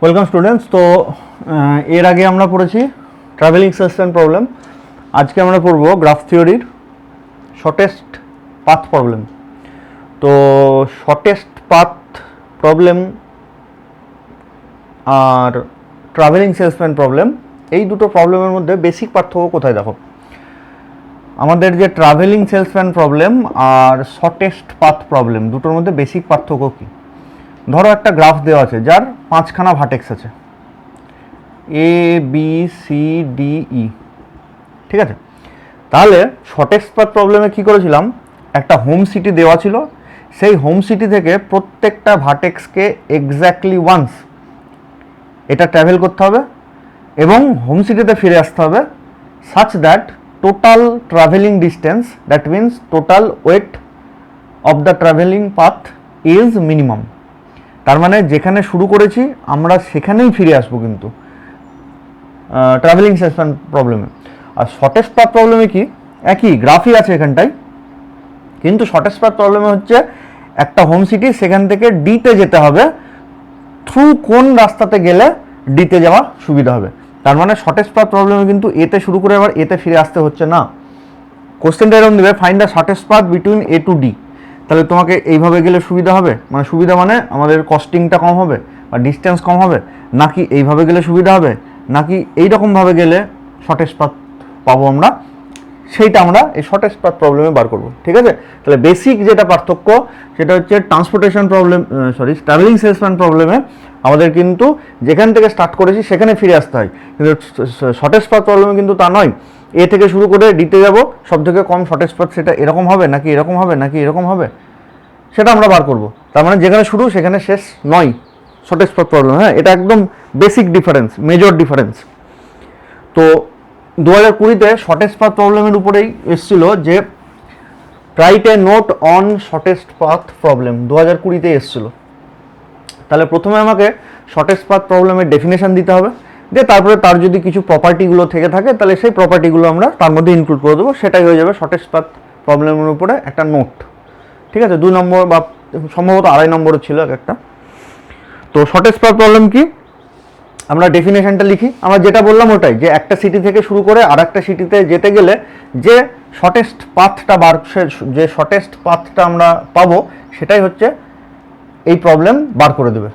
Welcome students. তো এর আগে আমরা পড়েছি ট্রাভেলিং সেলসম্যান প্রবলেম। আজকে আমরা পড়ব গ্রাফ থিওরির শর্টেস্ট পাথ প্রবলেম। তো shortest path problem are travelling salesman problem, এই দুটো প্রবলেমের মধ্যে বেসিক পার্থক্য কোথায় দেখো। আমাদের যে ট্রাভেলিং সেলসম্যান প্রবলেম আর শর্টেস্ট পাথ প্রবলেম, দুটোর মধ্যে বেসিক পার্থক্য কী? ধরো একটা গ্রাফ দেওয়া আছে যার 5খানা ভার্টেক্স আছে, A B C D E, ঠিক আছে? তাহলে শর্টেস্ট পাথ প্রবলেমে কী করেছিলাম, একটা হোম সিটি দেওয়া ছিল, সেই হোম সিটি থেকে প্রত্যেকটা ভার্টেক্সকে এক্স্যাক্টলি ওয়ান্স এটা ট্রাভেল করতে হবে এবং হোম সিটিতে ফিরে আসতে হবে, such that total travelling distance, that means total weight of the travelling path is minimum. তার মানে যেখানে শুরু করেছি আমরা সেখানেই ফিরে আসবো কিন্তু ট্রাভেলিং সেলসম্যান প্রবলেমে। আর শর্টেস্ট পাথ প্রবলেমে কি, একই গ্রাফই আছে এখানটায়, কিন্তু শর্টেস্ট পাথ প্রবলেমে হচ্ছে একটা হোম সিটি, সেখান থেকে ডিতে যেতে হবে, থ্রু কোন রাস্তাতে গেলে ডিতে যাওয়া সুবিধা হবে। তার মানে শর্টেস্ট পাথ প্রবলেমে কিন্তু এতে শুরু করে আবার এতে ফিরে আসতে হচ্ছে না। কোশ্চেনটা এরকম দেবে, find the shortest path between A to D. তাহলে তোমাকে এইভাবে গেলে সুবিধা হবে, মানে সুবিধা মানে আমাদের কস্টিংটা কম হবে বা ডিস্টেন্স কম হবে, নাকি এইভাবে গেলে সুবিধা হবে, নাকি এইরকমভাবে গেলে শর্টেস্ট পাথ পাবো আমরা, সেইটা আমরা এই শর্টেস্ট পাথ প্রবলেমে বার করবো, ঠিক আছে? তাহলে বেসিক যেটা পার্থক্য সেটা হচ্ছে ট্রান্সপোর্টেশন প্রবলেম, ট্রাভেলিং সেলসম্যান প্রবলেমে আমাদের কিন্তু যেখান থেকে স্টার্ট করেছি সেখানে ফিরে আসতে হয়, কিন্তু শর্টেস্ট পাথ প্রবলেমে কিন্তু তা নয়। এ থেকে শুরু করে ডিতে যাব, সব থেকে কম শর্টেস্ট পাথ সেটা এরকম হবে নাকি এরকম হবে নাকি এরকম হবে, সেটা আমরা বার করব। তার মানে যেখানে শুরু সেখানে শেষ নয় শর্টেস্ট পাথ প্রবলেম। হ্যাঁ, এটা একদম বেসিক ডিফারেন্স, মেজর ডিফারেন্স। তো 2020-তে শর্টেস্ট পাথ প্রবলেমের উপরেই এসেছিল যে write a note on shortest path problem, 2020-তে এসেছিল। তাহলে প্রথমে আমাকে শর্টেস্ট পাথ প্রবলেমের ডেফিনেশন দিতে হবে, দিয়ে তারপরে তার যদি কিছু প্রপার্টিগুলো থেকে থাকে তাহলে সেই প্রপার্টিগুলো আমরা তার মধ্যে ইনক্লুড করে দেবো, সেটাই হয়ে যাবে শর্টেস্ট পাথ প্রবলেমের উপরে একটা নোট, ঠিক আছে? 2 নম্বর বা সম্ভবত 2.5 নম্বরের ছিল একটা। তো শর্টেস্ট পাথ প্রবলেম কি, আমরা ডেফিনেশনটা লিখি। আমরা যেটা বললাম ওটাই, যে একটা সিটি থেকে শুরু করে আর একটা সিটিতে যেতে গেলে যে শর্টেস্ট পাথটা যে শর্টেস্ট পাথটা আমরা পাবো সেটাই হচ্ছে এই প্রবলেম বার করে দেবে,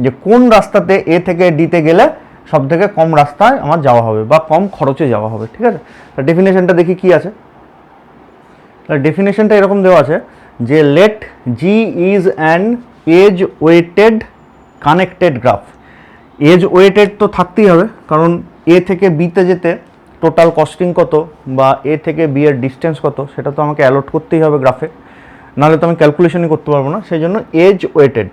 যে কোন রাস্তাতে এ থেকে ডিতে গেলে সব থেকে কম রাস্তায় আমার যাওয়া হবে বা কম খরচে যাওয়া হবে, ঠিক আছে? ডেফিনেশনটা দেখি কি আছে। ডেফিনেশনটা এরকম দেওয়া আছে যে let G is an edge weighted connected graph. Edge weighted তো থাকতেই হবে, কারণ এ থেকে বিতে যেতে টোটাল কস্টিং কত বা এ থেকে বি এর ডিস্টেন্স কত সেটা তো আমাকে অ্যালট করতেই হবে গ্রাফে, নাহলে তো আমি ক্যালকুলেশনই করতে পারবো না। সেই জন্য এজ ওয়েটেড।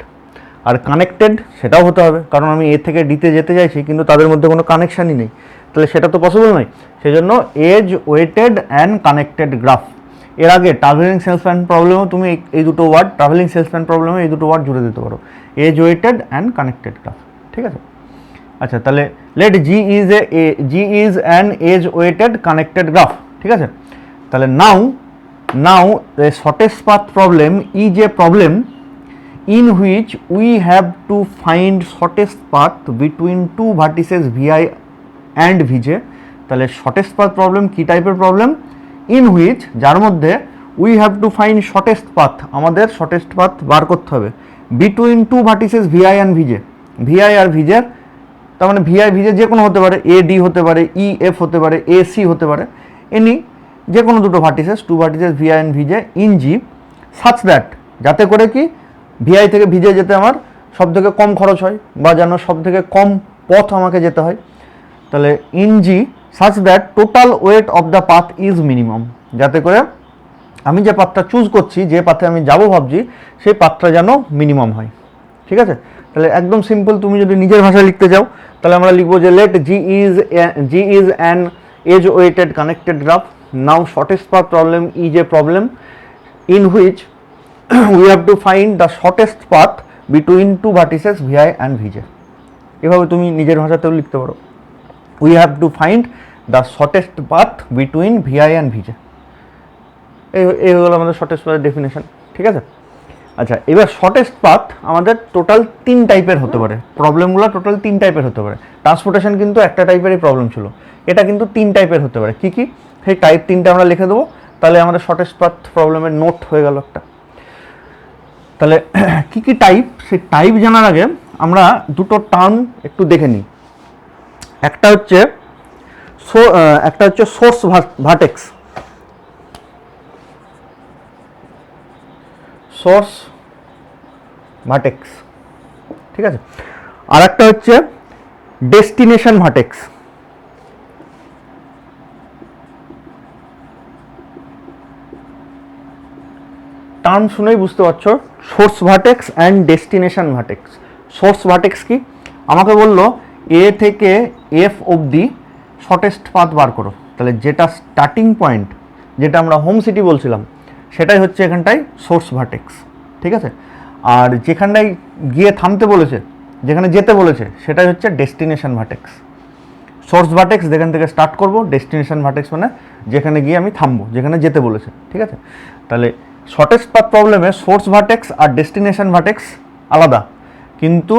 আর কানেক্টেড সেটাও হতে হবে, কারণ আমি এ থেকে ডিতে যেতে চাইছি কিন্তু তাদের মধ্যে কোনো কানেকশানই নেই, তাহলে সেটা তো পসিবল নয়। সেই জন্য edge weighted and connected graph. এর আগে ট্রাভেলিং সেলসম্যান প্রবলেমেও তুমি এই দুটো ওয়ার্ড, ট্রাভেলিং সেলসম্যান প্রবলেমে এই দুটো ওয়ার্ড জুড়ে দিতে পারো, edge weighted and connected graph, ঠিক আছে? আচ্ছা, তাহলে let G is an edge weighted connected graph, ঠিক আছে? তাহলে নাও the shortest path problem is a problem in which we have to find shortest path between two vertices vi and vj. তাহলে shortest path problem কি টাইপের problem, in which যার মধ্যে we have to find shortest path, আমাদের shortest path বার করতে হবে between two vertices vi and vj, vi R vj। তার মানে vi vj যে কোনো হতে পারে, ad হতে পারে, ef হতে পারে, ac হতে পারে, এনি যে কোনো দুটো vertices, two vertices VI and VJ in G, such that যাতে করে কি ভিআই থেকে ভিজে যেতে আমার সব থেকে কম খরচ হয় বা যেন সব থেকে কম পথ আমাকে যেতে হয়। তাহলে in G such that total weight of the path is minimum, যাতে করে আমি যে পাথটা চুজ করছি, যে পাথে আমি যাবো ভাবছি, সেই পাথটা যেন মিনিমাম হয়, ঠিক আছে? তাহলে একদম সিম্পল, তুমি যদি নিজের ভাষায় লিখতে চাও তাহলে আমরা লিখবো যে let G is an edge weighted connected graph. Now shortest path problem is a problem in which we have to find the shortest path between two vertices vi and vj. এভাবে তুমি নিজের ভাষাতেও লিখতে পারো, we have to find the shortest path between vi and vj. এই হলো আমাদের shortest পাথের ডেফিনেশন, ঠিক আছে? আচ্ছা, এবার শর্টেস্ট পাথ আমাদের টোটাল 3 টাইপের হতে পারে, প্রবলেমগুলো টোটাল 3 টাইপের হতে পারে। ট্রান্সপোর্টেশন কিন্তু একটা টাইপেরই প্রবলেম ছিল, এটা কিন্তু 3 টাইপের হতে পারে। কি কি সেই টাইপ 3টা আমরা লিখে দেবো, তাহলে আমাদের শর্টেস্ট পাথ প্রবলেমের নোট হয়ে গেল একটা। তাহলে কি কি টাইপ, সেই টাইপ জানার আগে আমরা দুটো টার্ম একটু দেখে নিই। একটা হচ্ছে সোর্স ভার্টেক্স, সোর্স ভার্টেক্স, ঠিক আছে। আর একটা হচ্ছে ডেস্টিনেশন ভার্টেক্স। টার্ম শুনেই বুঝতে পারছো, source vertex and destination vertex. Source vertex কি, আমাকে বললো এ থেকে এফ অবধি শর্টেস্ট পাথ বার করো, তাহলে যেটা স্টার্টিং পয়েন্ট, যেটা আমরা হোম সিটি বলছিলাম, সেটাই হচ্ছে এখানটায় সোর্স ভার্টেক্স, ঠিক আছে। আর যেখানটায় গিয়ে থামতে বলেছে, যেখানে যেতে বলেছে, সেটাই হচ্ছে ডেস্টিনেশন ভার্টেক্স। সোর্স ভার্টেক্স যেখান থেকে স্টার্ট করব, ডেস্টিনেশন ভার্টেক্স মানে যেখানে গিয়ে আমি থামবো, যেখানে যেতে বলেছে, ঠিক আছে। তাহলে শর্টেস্ট পাথ প্রবলেমে সোর্স ভার্টেক্স আর ডেস্টিনেশন ভার্টেক্স আলাদা, কিন্তু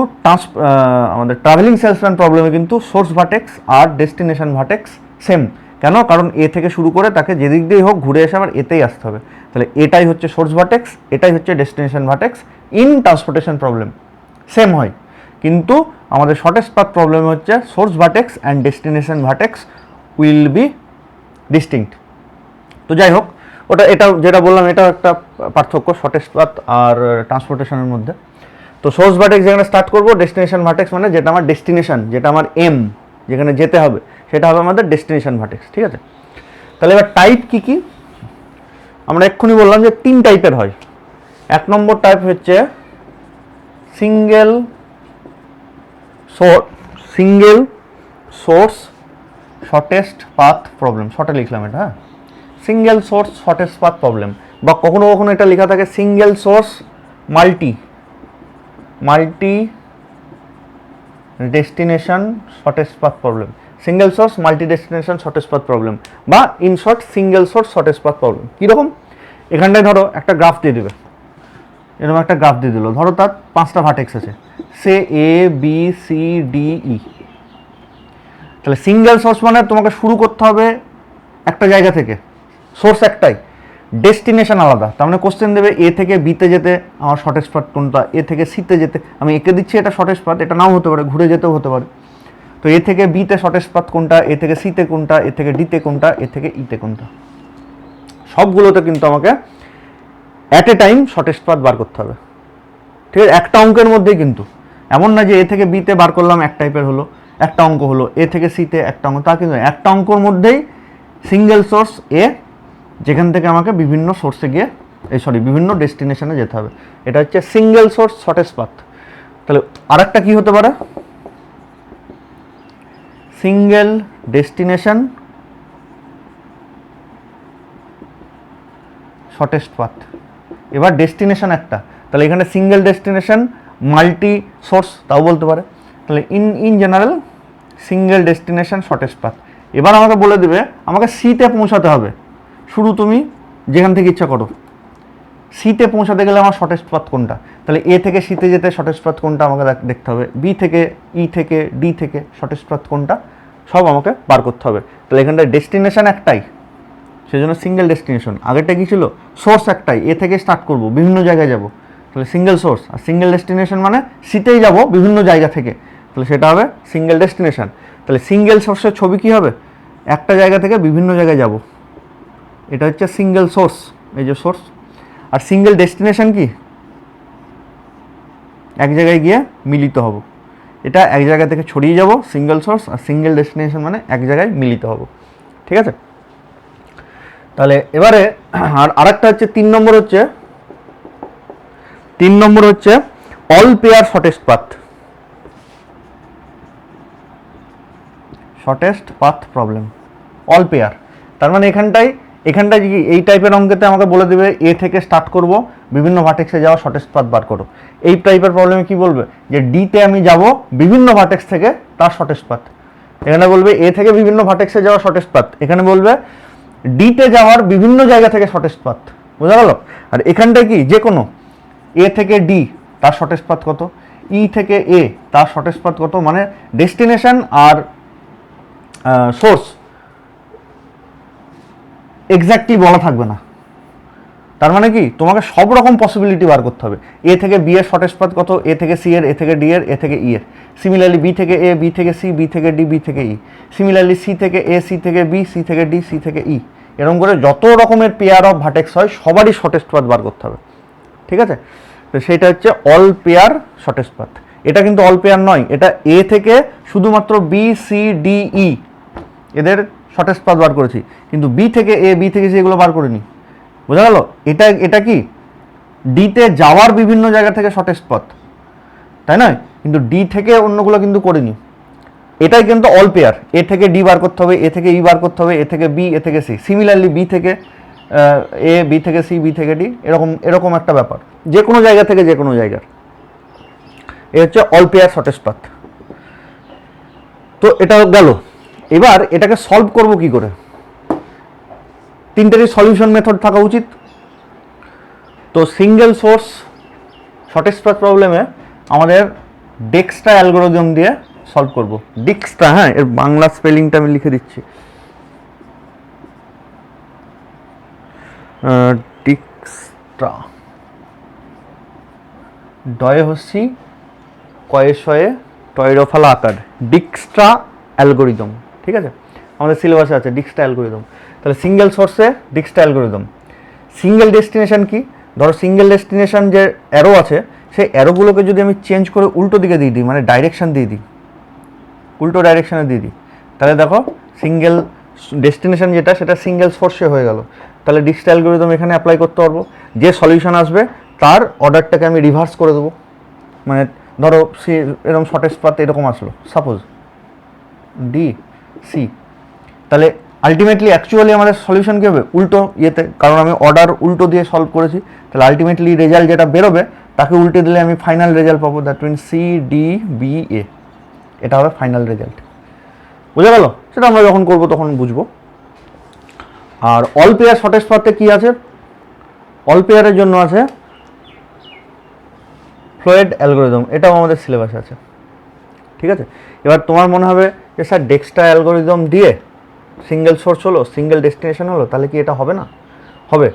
আমাদের ট্রাভেলিং সেলসম্যান প্রবলেমে কিন্তু সোর্স ভার্টেক্স আর ডেস্টিনেশন ভার্টেক্স সেম। কেন? কারণ এ থেকে শুরু করে তাকে যেদিক দিয়েই হোক ঘুরে এসে আবার এতেই আসতে হবে। তাহলে এটাই হচ্ছে সোর্স ভার্টেক্স, এটাই হচ্ছে destination vertex. In transportation problem same হয়, কিন্তু আমাদের শর্টেস্ট পাথ প্রবলেম হচ্ছে source vertex and destination vertex will be distinct. তো যাই হোক, এটা যেটা বললাম, এটাও একটা পার্থক্য শর্টেস্ট পাথ আর ট্রান্সপোর্টেশনের মধ্যে। তো সোর্স ভার্টেক্স যেখানে স্টার্ট করবো, ডেস্টিনেশন ভার্টেক্স মানে যেটা আমার ডেস্টিনেশন, যেটা আমার এম, যেখানে যেতে হবে, সেটা হবে আমাদের ডেস্টিনেশন ভার্টেক্স, ঠিক আছে। তাহলে এবার টাইপ কি কি, আমরা এক্ষুনি বললাম যে 3 টাইপের হয়। 1 নম্বর টাইপ হচ্ছে single source shortest path problem, শর্টে লিখলাম এটা, হ্যাঁ, single source shortest path problem, বা কখনো কখনো এটা লেখা থাকে single source multi destination shortest path problem, single source multi destination shortest path problem, বা in short single source shortest path problem. কীরকম, এখানটায় ধরো একটা গ্রাফ দিয়ে দেবে, এরকম একটা গ্রাফ দিয়ে দিল, ধরো তার 5টা ভার্টেক্স আছে, সে A B C D E. তাহলে সিঙ্গেল সোর্স মানে তোমাকে শুরু করতে হবে একটা জায়গা থেকে, সোর্স একটাই, ডেস্টিনেশন আলাদা। তার মানে কোশ্চেন দেবে এ থেকে বিতে যেতে আমার শর্টেস্ট পাথ কোনটা, এ থেকে সিতে যেতে আমি একে দিচ্ছি এটা শর্টেস্ট পাথ, এটা নাও হতে পারে, ঘুরে যেতেও হতে পারে। তো এ থেকে বিতে শর্টেস্ট পাথ কোনটা, এ থেকে সিতে কোনটা, এ থেকে ডিতে কোনটা, এ থেকে ইতে কোনটা, সবগুলোতে কিন্তু আমাকে at a time shortest path বার করতে হবে, ঠিক আছে। একটা অঙ্কের মধ্যেই কিন্তু, এমন না যে এ থেকে বিতে বার করলাম এক টাইপের হলো, একটা অঙ্ক হলো, এ থেকে সিতে একটা অঙ্ক, তা কিন্তু একটা অঙ্কর মধ্যেই সিঙ্গেল সোর্স এ, যেখান থেকে আমাকে বিভিন্ন সোর্সে গিয়ে বিভিন্ন ডেস্টিনেশনে যেতে হবে, এটা হচ্ছে সিঙ্গেল সোর্স শর্টেস্ট পাথ। তাহলে আরেকটা কি হতে পারে, সিঙ্গেল ডেস্টিনেশন শর্টেস্ট পাথ। এবার ডেস্টিনেশন একটা, তাহলে এখানে সিঙ্গেল ডেস্টিনেশন মাল্টি সোর্স তাও বলতে পারে। তাহলে in general single destination shortest path. এবার আমাকে বলে দেবে আমাকে সিতে পৌঁছাতে হবে, শুরু তুমি যেখান থেকে ইচ্ছা করো, সিতে পৌঁছাতে গেলে আমার শর্টেস্ট পাথ কোনটা, তাহলে এ থেকে সিতে যেতে শর্টেস্ট পাথ কোনটা আমাকে দেখতে হবে, বি থেকে ই থেকে ডি থেকে শর্টেস্ট পাথ কোনটা, সব আমাকে বার করতে হবে। তাহলে এখানটায় ডেস্টিনেশন একটাই, সেই জন্য সিঙ্গেল ডেস্টিনেশন। আগেরটা কী ছিল, সোর্স একটাই, এ থেকে স্টার্ট করব, বিভিন্ন জায়গায় যাব, তাহলে সিঙ্গেল সোর্স। আর সিঙ্গেল ডেস্টিনেশন মানে সিতেই যাব বিভিন্ন জায়গা থেকে, তাহলে সেটা হবে সিঙ্গেল ডেস্টিনেশন। তাহলে সিঙ্গেল সোর্সের ছবি কী হবে, একটা জায়গা থেকে বিভিন্ন জায়গায় যাব, এটা হচ্ছে সিঙ্গেল সোর্স, এই যে সোর্স। আর সিঙ্গেল ডেস্টিনেশন কি, এক জায়গায় গিয়ে মিলিত হব, এটা এক জায়গা থেকে ছড়িয়ে যাব সিঙ্গেল সোর্স, আর সিঙ্গেল ডেস্টিনেশন মানে এক জায়গায় মিলিত হব, ঠিক আছে। তাহলে এবারে আরেকটা হচ্ছে 3 নম্বর হচ্ছে all pair shortest path problem, all pair. তার মানে এখানটায় কি এই টাইপের অঙ্কেতে আমাকে বলে দেবে এ থেকে স্টার্ট করব, বিভিন্ন ভার্টেক্সে যাওয়া শর্টেস্ট পাথ বার করো। এই টাইপের প্রবলেমে কি বলবে, যে ডিতে আমি যাব বিভিন্ন ভার্টেক্স থেকে তার শর্টেস্ট পাথ, এখানে বলবে এ থেকে বিভিন্ন ভার্টেক্সে যাওয়া শর্টেস্ট পাথ, এখানে বলবে ডিতে যাওয়ার বিভিন্ন জায়গা থেকে শর্টেস্ট পাথ, বোঝা গেল। আর এখানটায় কি যে কোনো এ থেকে ডি তার শর্টেস্ট পাথ কত, ই থেকে এ তার শর্টেস্ট পাথ কত, মানে ডেস্টিনেশন আর সোর্স এক্স্যাক্টলি বলা থাকবে না। তার মানে কি তোমাকে সব রকম পসিবিলিটি বার করতে হবে। এ থেকে বি এর শর্টেস্ট পাথ কত, এ থেকে সি এর, এ থেকে ডি এর, এ থেকে ই এর। সিমিলারলি বি থেকে এ, বি থেকে সি, বি থেকে ডি, বি থেকে ই। সিমিলারলি সি থেকে এ, সি থেকে বি, সি থেকে ডি, সি থেকে ই। এরকম করে যত রকমের পেয়ার অফ ভার্টেক্স হয় সবারই শর্টেস্ট পাথ বার করতে হবে, ঠিক আছে। তো সেইটা হচ্ছে অল পেয়ার শর্টেস্ট পাথ। এটা কিন্তু অল পেয়ার নয়, এটা এ থেকে শুধুমাত্র বি সি ডি ই এদের শর্টেস্ট পাথ বার করেছি, কিন্তু বি থেকে এ, বি থেকে সি এগুলো বার করিনি। বোঝা গেল? এটা কি ডিতে যাওয়ার বিভিন্ন জায়গা থেকে শর্টেস্ট পথ, তাই নয়? কিন্তু ডি থেকে অন্যগুলো কিন্তু করিনি। এটাই কিন্তু অল পেয়ার। এ থেকে ডি বার করতে হবে, এ থেকে ই বার করতে হবে, এ থেকে বি, এ থেকে সি। সিমিলারলি বি থেকে এ, বি থেকে সি, বি থেকে ডি, এরকম একটা ব্যাপার, যে কোনো জায়গা থেকে যে কোনো জায়গার। এ হচ্ছে অল পেয়ার শর্টেস্ট পাথ। তো এটা গেল। এবার এটাকে সলভ করব কি করে? তিনটেরই সলিউশন মেথড থাকা উচিত। তো সিঙ্গেল সোর্স শর্টেস্ট পাথ প্রবলেমে আমাদের ডিক্সট্রা অ্যালগরিদম দিয়ে সলভ করব। ডিক্সট্রা, হ্যাঁ, এর বাংলা স্পেলিংটা আমি লিখে দিচ্ছি। ডিক্সট্রা, ডয়ে হচ্ছি, কয়ে শয়ে, টয়ের ফালা আকার, ডিক্সট্রা অ্যালগরিদম, ঠিক আছে। আমাদের সিলেবাসে আছে ডিক্সট্রা অ্যালগরিদম। তাহলে সিঙ্গেল সোর্সে ডিক্সট্রা অ্যালগরিদম। সিঙ্গেল ডেস্টিনেশন কি? ধরো সিঙ্গেল ডেস্টিনেশন যে অ্যারো আছে, সেই অ্যারোগুলোকে যদি আমি চেঞ্জ করে উল্টো দিকে দিয়ে দিই, মানে ডাইরেকশন দিয়ে দিই, উল্টো ডাইরেকশানে দিয়ে দিই, তাহলে দেখো সিঙ্গেল ডেস্টিনেশন যেটা সেটা সিঙ্গেল সোর্সে হয়ে গেল। তাহলে ডিক্সট্রা অ্যালগরিদম এখানে অ্যাপ্লাই করতে পারবো। যে সলিউশন আসবে তার অর্ডারটাকে আমি রিভার্স করে দেবো। মানে ধরো সি এরকম শর্টেস্ট পাথ এরকম আসলো, সাপোজ ডি সি, তাহলে আলটিমেটলি অ্যাকচুয়ালি আমাদের সলিউশন কী হবে? উল্টো ইয়েতে, কারণ আমি অর্ডার উল্টো দিয়ে সলভ করেছি। তাহলে আলটিমেটলি রেজাল্ট যেটা বেরোবে তাকে উল্টে দিলে আমি ফাইনাল রেজাল্ট পাবো, that mean C D B A. এটা হবে ফাইনাল রেজাল্ট। বুঝা গেল? সেটা আমরা যখন করবো তখন বুঝবো। আর অল পেয়ার শর্টেস্ট পাথে কী আছে? অল পেয়ারের জন্য আছে ফ্লয়েড অ্যালগরিদম, এটাও আমাদের সিলেবাসে আছে, ঠিক আছে। এবার তোমার মনে হবে যে স্যার ডিক্সট্রা অ্যালগরিদম দিয়ে সিঙ্গেল সোর্স হলো, সিঙ্গেল ডেস্টিনেশন হলো, তাহলে কি এটা হবে না? হবে।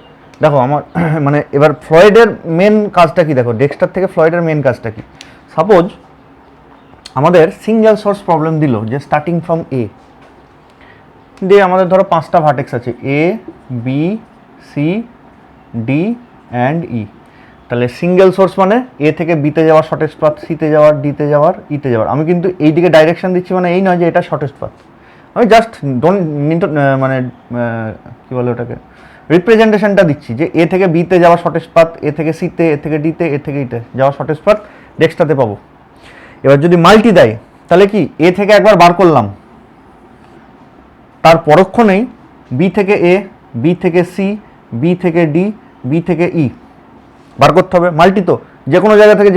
দেখো আমার মানে এবার ফ্লয়েডের মেন কাজটা কি? দেখো ডিক্সট্রার থেকে ফ্লয়েডের মেন কাজটা কি? সাপোজ আমাদের সিঙ্গেল সোর্স প্রবলেম দিল যে স্টার্টিং ফ্রম এ দিয়ে আমাদের ধরো 5টা ভার্টেক্স আছে, A B C D and ই। তাহলে সিঙ্গেল সোর্স মানে এ থেকে বিতে যাওয়ার শর্টেস্ট পাথ, সিতে যাওয়ার, ডিতে যাওয়ার, ইতে যাওয়ার। আমি কিন্তু এই দিকে ডাইরেকশন দিচ্ছি, মানে এই নয় যে এটা শর্টেস্ট পাথ। আমি জাস্ট মানে কী বলে ওটাকে, রিপ্রেজেন্টেশনটা দিচ্ছি যে এ থেকে বিতে যাওয়ার শর্টেস্ট পাথ, এ থেকে সিতে, এ থেকে ডিতে, এ থেকে ইতে যাওয়ার শর্টেস্ট পাথ ডেক্সটাতে পাবো। এবার যদি মাল্টি দেয় তাহলে কি এ থেকে একবার বার করলাম, তার পরক্ষণেই বি থেকে এ, বি থেকে সি, বি থেকে ডি, বি থেকে ই বার করতে হবে। মাল্টি তো যে কোনো জায়গা থেকে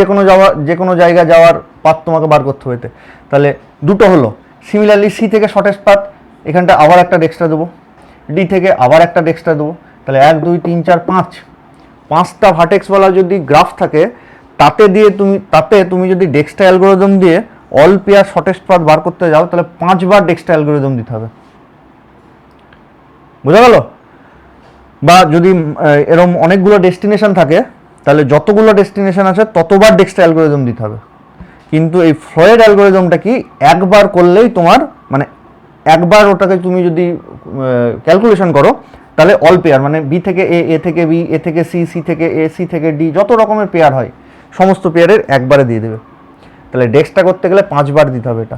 যে কোনো জায়গা যাওয়ার পাথ তোমাকে বার করতে হবে। তাহলে দুটো হলো। সিমিলারলি সি থেকে শর্টেস্ট পাথ, এখানটা আবার একটা ডেক্সট্রা দেবো, ডি থেকে আবার একটা ডেক্সট্রা দেবো। তাহলে 1 2 3 4 5টা ভার্টেক্সওয়ালা যদি গ্রাফ থাকে তাতে তুমি যদি ডিক্সট্রা অ্যালগরিদম দিয়ে অল পেয়ার শর্টেস্ট পাথ বার করতে যাও, তাহলে 5 বার ডিক্সট্রা অ্যালগরিদম দিতে হবে। বোঝা গেল? বা যদি এরকম অনেকগুলো ডেস্টিনেশন থাকে, তাহলে যতগুলো ডেস্টিনেশন আছে ততবার ডিক্সট্রা অ্যালগরিদম দিতে হবে। কিন্তু এই ফ্লয়েড অ্যালগরিদমটা কি, একবার করলেই তোমার, মানে একবার ওটাকে তুমি যদি ক্যালকুলেশন করো, তাহলে অল পেয়ার মানে বি থেকে এ, এ থেকে বি, এ থেকে সি, সি থেকে এ, সি থেকে ডি, যত রকমের পেয়ার হয় সমস্ত পেয়ারের একবারে দিয়ে দেবে। তাহলে ডেক্সটা করতে গেলে 5 বার দিতে হবে এটা,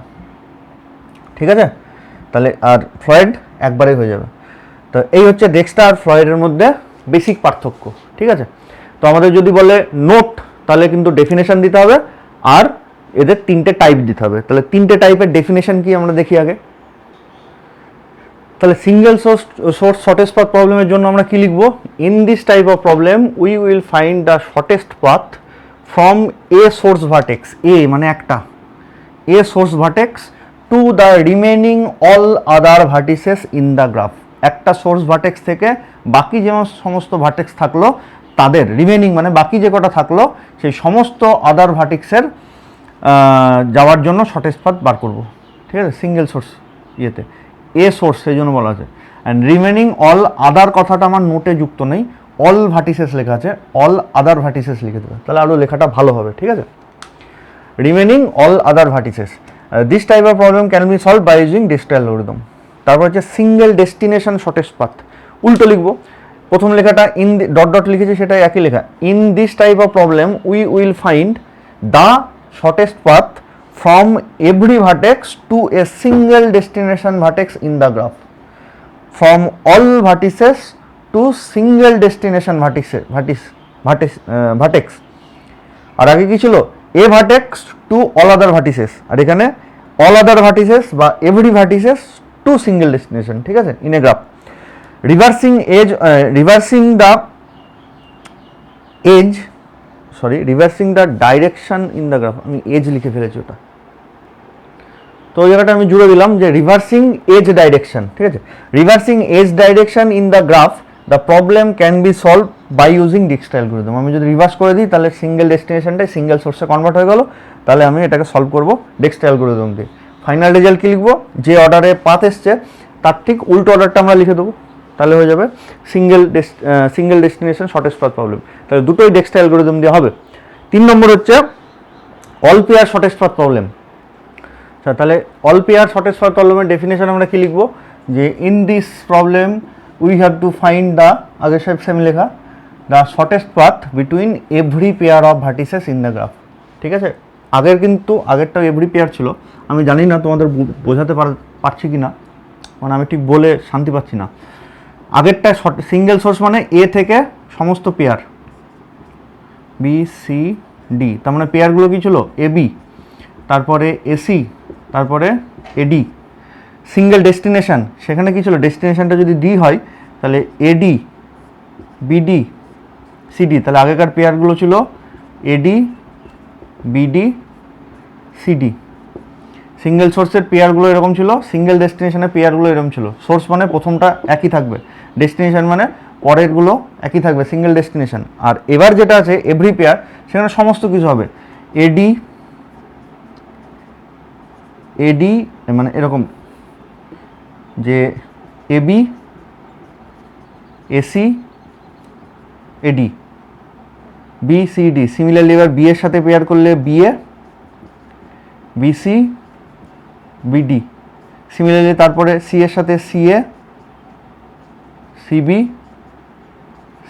ঠিক আছে। তাহলে আর ফ্লয়েড একবারেই হয়ে যাবে। তো এই হচ্ছে ডেক্সটা আর ফ্লয়েডের মধ্যে বেসিক পার্থক্য, ঠিক আছে। তো আমাদের যদি বলে নোট, তাহলে কিন্তু ডেফিনেশন দিতে হবে, আর এদের 3টে টাইপ দিতে হবে। তাহলে 3টে টাইপের ডেফিনেশন কি আমরা দেখি আগে। তাহলে সিঙ্গেল সোর্স শর্টেস্ট পাথ প্রবলেমের জন্য আমরা কি লিখবো? In this type of problem we will find the shortest path from a source vertex, a মানে একটা, a source vertex to the remaining all other vertices in the graph. একটা source vertex থেকে বাকি যে সমস্ত ভার্টেক্স থাকলো তাদের remaining মানে বাকি যে কটা থাকলো সেই সমস্ত আদার ভার্টিক্সের যাওয়ার জন্য শর্টেস্ট পাথ বার করব, ঠিক আছে, সিঙ্গেল সোর্স ইয়েতে এ সোর্স সেই জন্য বলা আছে। অ্যান্ড রিমেনিং অল আদার কথাটা আমার নোটে যুক্ত নেই, অল ভার্টিসেস লেখা আছে, অল আদার ভার্টিসেস লিখে দেবে, তাহলে আরও লেখাটা ভালো হবে, ঠিক আছে। Remaining all other vertices, this type of problem can be solve by using Dijkstra algorithm. তারপর হচ্ছে সিঙ্গেল ডেস্টিনেশন শর্টেস্ট পাথ, উল্টো লিখবো, প্রথম লেখাটা ইন ডট ডট লিখেছি সেটাই একই লেখা। In this type of problem we will find the shortest path from every vertex to a single destination vertex in the graph, from all vertices to single destination vertex আর আগে কি ছিল a vertex to all other vertices, আর এখানে all other vertices বা every vertices to single destination, ঠিক আছে, in a graph. reversing the direction in the graph, আমি age লিখে ফেলেছি ওটা, তো ওই জায়গাটা আমি জুড়ে দিলাম যে রিভার্সিং এজ ডাইরেকশন, ঠিক আছে, reversing edge direction in the graph the problem can be solve by using Dijkstra algorithm. আমি যদি রিভার্স করে দিই তাহলে সিঙ্গেল ডেস্টিনেশনটাই সিঙ্গেল সোর্সে কনভার্ট হয়ে গেল, তাহলে আমি এটাকে সলভ করব ডিজক্সট্রা অ্যালগরিদম দিয়ে। ফাইনাল রেজাল্ট কি লিখবো, যে অর্ডারে পাথ এসছে তার ঠিক উল্টো অর্ডারটা আমরা লিখে দেবো, তাহলে হয়ে যাবে single destination shortest path problem, তাহলে দুটোই ডিজক্সট্রা অ্যালগরিদম দিয়ে হবে। 3 নম্বর হচ্ছে all pair shortest path problem. আচ্ছা, তাহলে অল পেয়ার শর্টেস্ট পাথ প্রবলেমের ডেফিনেশন আমরা কি লিখবো, যে in this problem we have to find the, আগের সব সেম লেখা, the shortest path between every pair of vertices in the graph, ঠিক আছে। আগেরটা এভরি পেয়ার ছিল, আমি জানি না তোমাদের বোঝাতে পারছি কি না, মানে আমি ঠিক বলে শান্তি পাচ্ছি না। আগেরটা সিঙ্গেল সোর্স মানে এ থেকে সমস্ত পেয়ার বি সি ডি, তার মানে পেয়ারগুলো কি ছিল এ বি, তারপরে এসি, তারপরে এডি। সিঙ্গেল ডেস্টিনেশন, সেখানে কি ছিল, ডেস্টিনেশনটা যদি ডি হয় তাহলে এডি বিডি সিডি, তাহলে আগেকার পেয়ারগুলো ছিল এডি বিডি সিডি। সিঙ্গেল সোর্সের পেয়ারগুলো এরকম ছিল, সিঙ্গেল ডেস্টিনেশনের পেয়ারগুলো এরকম ছিল। সোর্স মানে প্রথমটা একই থাকবে, ডেস্টিনেশন মানে পরেরগুলো একই থাকবে, সিঙ্গেল ডেস্টিনেশন। আর এবার যেটা আছে এভরি পেয়ার, সেখানে সমস্ত কিছু হবে এডি মানে এরকম যে এবি এসি এডি বি সি ডি। সিমিলারলি এবার বি এর সাথে পেয়ার করলে বিএ বিসি বিডি। সিমিলারলি তারপরে সি এর সাথে সিএ সিবি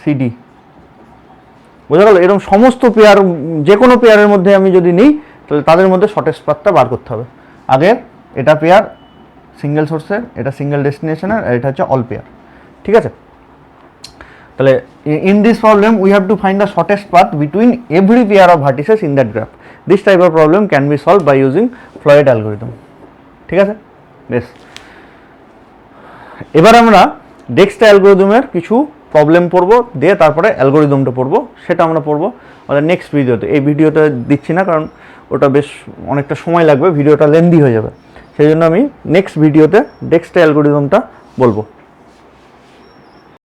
সিডি। বোঝা গেল? এরকম সমস্ত পেয়ার, যে কোনো পেয়ারের মধ্যে আমি যদি নিই তাহলে তাদের মধ্যে শর্টেস্ট পাথটা বার করতে হবে। আগের এটা পেয়ার সিঙ্গেল সোর্সের, এটা সিঙ্গেল ডেস্টিনেশনের, আর এটা হচ্ছে অল পেয়ার, ঠিক আছে। তাহলে in this problem we have to find the shortest path between every pair of vertices in that graph. This type of problem can be solve by using Floyd algorithm, ঠিক আছে। বেশ, এবার আমরা ডিজক্সট্রা অ্যালগরিদমের কিছু প্রবলেম পড়বো, দিয়ে তারপরে অ্যালগরিদমটা পড়বো, সেটা আমরা পড়বো আমাদের নেক্সট ভিডিওতে। এই ভিডিওটা দিচ্ছি না, কারণ ওটা বেশ অনেকটা সময় লাগবে, ভিডিওটা লেন্দি হয়ে যাবে, সেই জন্য আমি নেক্সট ভিডিওতে ডিজক্সট্রা অ্যালগরিদমটা বলবো।